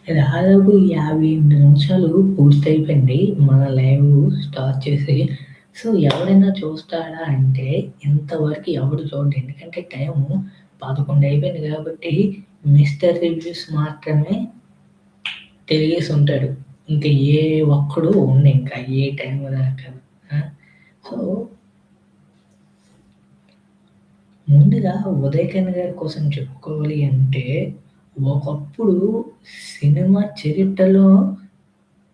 దాదాపు 58 నిమిషాలు పూర్తయిపోయింది. మన లైవ్ స్టార్ట్ చేసి. సో, ఎవరైనా చూస్తాడా అంటే ఇంతవరకు ఎవడు చూడడు. ఎందుకంటే టైము 11 అయిపోయింది కాబట్టి మిస్టర్ రివ్యూస్ మాత్రమే తిరిగేసుంటాడు. ఇంక ఏ ఒక్కడు ఉండడింకా ఏ టైం దాకా. ఆ! సో, ముందుగా 'ఉదయకిరణ్' గారి కోసం చెప్పుకోవాలి అంటే, ఒకప్పుడు సినిమా చరిత్రలో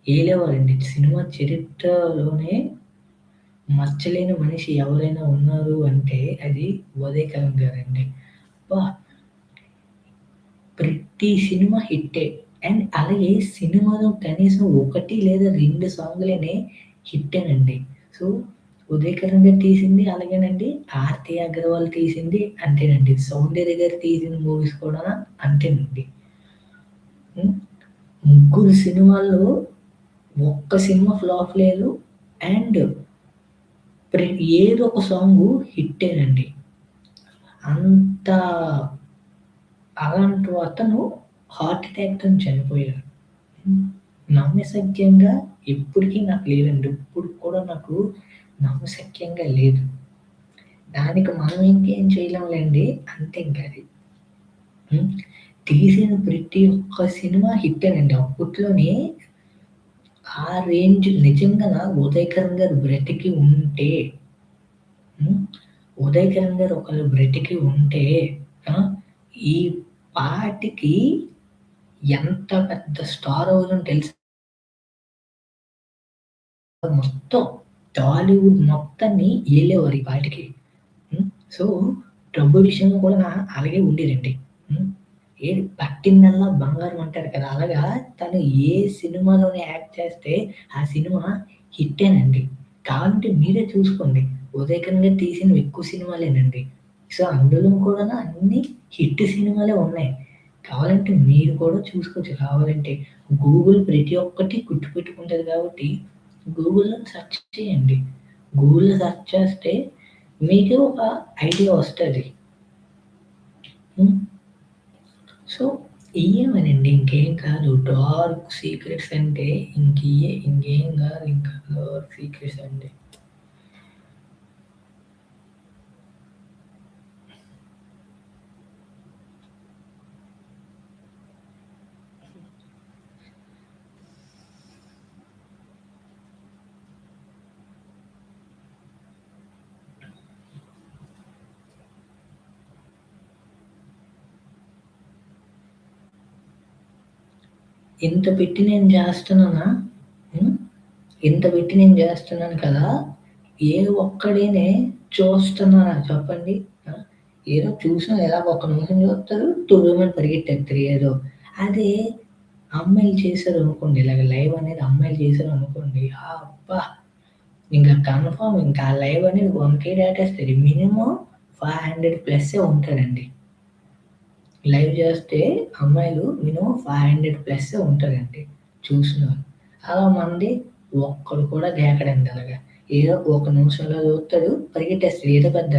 ఏలేవారండి. సినిమా చరిత్రలోనే మచ్చలేని మనిషి ఎవరైనా ఉన్నారు అంటే అది 'ఉదయకిరణ్' గారండి. అబ్బా! ప్రతి సినిమా హిట్టే. అండ్ అలాగే సినిమాలో కనీసం 1 లేదా 2 సాంగులనే హిట్టేనండి. సో, 'ఉదయకిరణ్' గారు తీసింది అలాగేనండి. 'ఆర్తి అగర్వాల్' తీసింది అంతేనండి. 'సౌందర్య' గారు తీసిన మూవీస్ కూడా అంతేనండి. హ్మ్. ముగ్గురు సినిమాల్లో ఒక్క సినిమా ఫ్లాప్ లేదు. అండ్ ఏదో ఒక సాంగు హిట్టేనండి. అంత అలాంటి అతను హార్ట్ అటాక్‌తోని చనిపోయారు. హ్మ్. నమ్మశక్యంగా ఇప్పటికి నాకు లేదండి. ఇప్పటికి కూడా నాకు నమ్మశక్యంగా లేదు. దానికి మనం ఇంకేం చేయలేంలెండి. అంతే ఇంకది. హ్మ్. తీసిన ప్రతి ఒక్క సినిమా హిట్టేనండి. అప్పట్లోనే ఆ రేంజ్ నిజంగా 'ఉదయకిరణ్' గారు బ్రతికి ఉంటే హ్మ్. 'ఉదయకిరణ్' గారు ఒకళ్ళు బ్రతికి ఉంటే ఆ! ఈ పాటికి ఎంత పెద్ద స్టార్ అయ్యేవాళ్ళో తెలుసా? మొత్తం టాలీవుడ్ మొత్తాన్ని ఏలేవారు ఈ పాటికి. హ్మ్. సో, డబ్బు విషయంలో కూడా అలాగే ఉండేదండి. హ్మ్. ఏది పట్టిందల్లా బంగారం అంటారు కదా! అలాగా తను ఏ సినిమాలోనే యాక్ట్ చేస్తే ఆ సినిమా హిట్టేనండి. కావాలంటే మీరే చూసుకోండి. 'ఉదయకిరణ్' గారు తీసినవి ఎక్కువ సినిమాలేనండి. సో, అందులో కూడా అన్నీ హిట్ సినిమాలే ఉన్నాయి. కావాలంటే మీరు కూడా చూసుకోవచ్చు కావాలంటే. గూగుల్ ప్రతి ఒక్కటి గుర్తుపెట్టుకుంటది కాబట్టి గూగుల్‌లో సెర్చ్ చేయండి. గూగుల్‌లో సెర్చ్ చేస్తే మీకే ఒక ఐడియా వస్తది. హ్మ్. సో, ఇయ్యేమనండి ఇంకేం కాదు. డార్క్ సీక్రెట్స్ అంటే ఇంకేం గాదు ఇంకా డార్క్ సీక్రెట్స్ అంటే. ఇంత పెట్టి నేను జేస్తున్నానా? హ్మ్. ఇంత పెట్టి నేను జేస్తున్నాను కదా! ఏ ఒక్కడినే చూస్తున్నానా చెప్పండి? ఆ! ఏదో చూసినా ఎలాగో ఒక నిమిషం చూస్తారు, తుర్రుమని పరిగెట్టేత్తారు ఏదో. అదే అమ్మాయిలు చేశారనుకోండి, ఇలాగ లైవ్ అనేది అమ్మాయిలు చేశారనుకోండి, అబ్బా! ఇంక కన్ఫర్మ్ ఇంకా ఆ లైవ్ అనేది 1,000 దాటేస్తది. మినిమమ్ 500 ప్లస్సే ఉంటారండి. లైవ్ చేస్తే అమ్మాయిలు మినిమమ్ 500 ప్లస్సే ఉంటారండి చూసినోళ్ళు. అలా మనది ఒక్కడు కూడా దేకడండి అలాగా. ఏదో ఒక నిమిషంలో చూత్తడు, పరిగెట్టేస్తాడు. ఏదో పెద్ద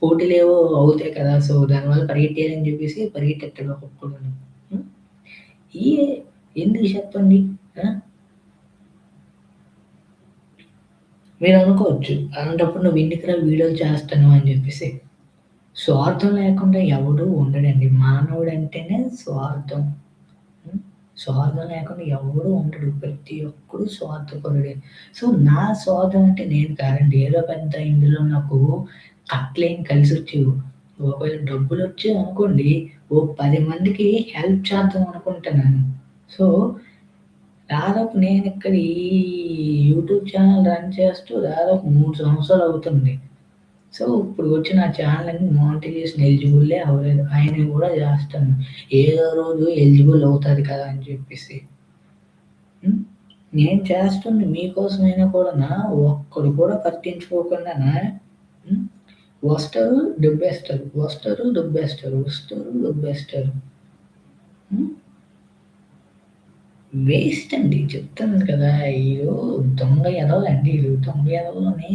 పోటీలేవో అవుతాయి కదా! సో, దానివల్ల పరిగెట్టేయాలని చెప్పేసి పరిగెట్టేత్తాడు ఒక్కొక్కడును. హ్మ్. ఇయే ఎందుకు చెప్పండి? ఆ! మీరనుకోవచ్చు, అలాంటప్పుడు నువ్వెందుకురా వీడియోలు చేస్తున్నావు అని జెప్పేసి. స్వార్థం లేకుండా ఎవడు ఉండడండి. మానవుడంటేనే స్వార్థం. హ్మ్. స్వార్థం లేకుండా ఎవ్వడు ఉండడు. ప్రతి ఒక్కడు స్వార్థపరుడే. సో, నా స్వార్థం అంటే నేను కాదండి. ఏదో పెద్ద ఇందులో నాకు కట్లేం కలిసొచ్చేవు. ఒకవేళ డబ్బులొచ్చాయనుకోండి, ఓ 10 మందికి హెల్ప్ చేద్దాం అనుకుంటున్నాను. సో, దాదాపు నేనిక్కడ ఈ యూట్యూబ్ ఛానెల్ రన్ చేస్తూ దాదాపు 3 సంవత్సరాలవుతుంది. సో, ఇప్పుడు వచ్చి నా ఛానెలన్నీ మానిటైజేషన్ ఎలిజిబుల్లే అవ్వలేదు. అయినా గూడా జేస్తాను. ఏదో రోజు ఎలిజిబుల్ అవుతది కదా! అని జెప్పేసి. హ్మ్. నేను చేస్తుంది మీకోసమైనా కూడానా ఒక్కడు కూడా పట్టించుకోకుండానా హ్మ్. వస్తారు, దొబ్బేస్తారు. వస్తారు, దొబ్బేస్తారు. వస్తారు, దొబ్బేస్తారు. హ్మ్. వేస్ట్ అండి. చెప్తున్నాను కదా! ఈళ్ళు దొంగ ఎదవలండి ఈళ్ళు. దొంగ ఎదవలని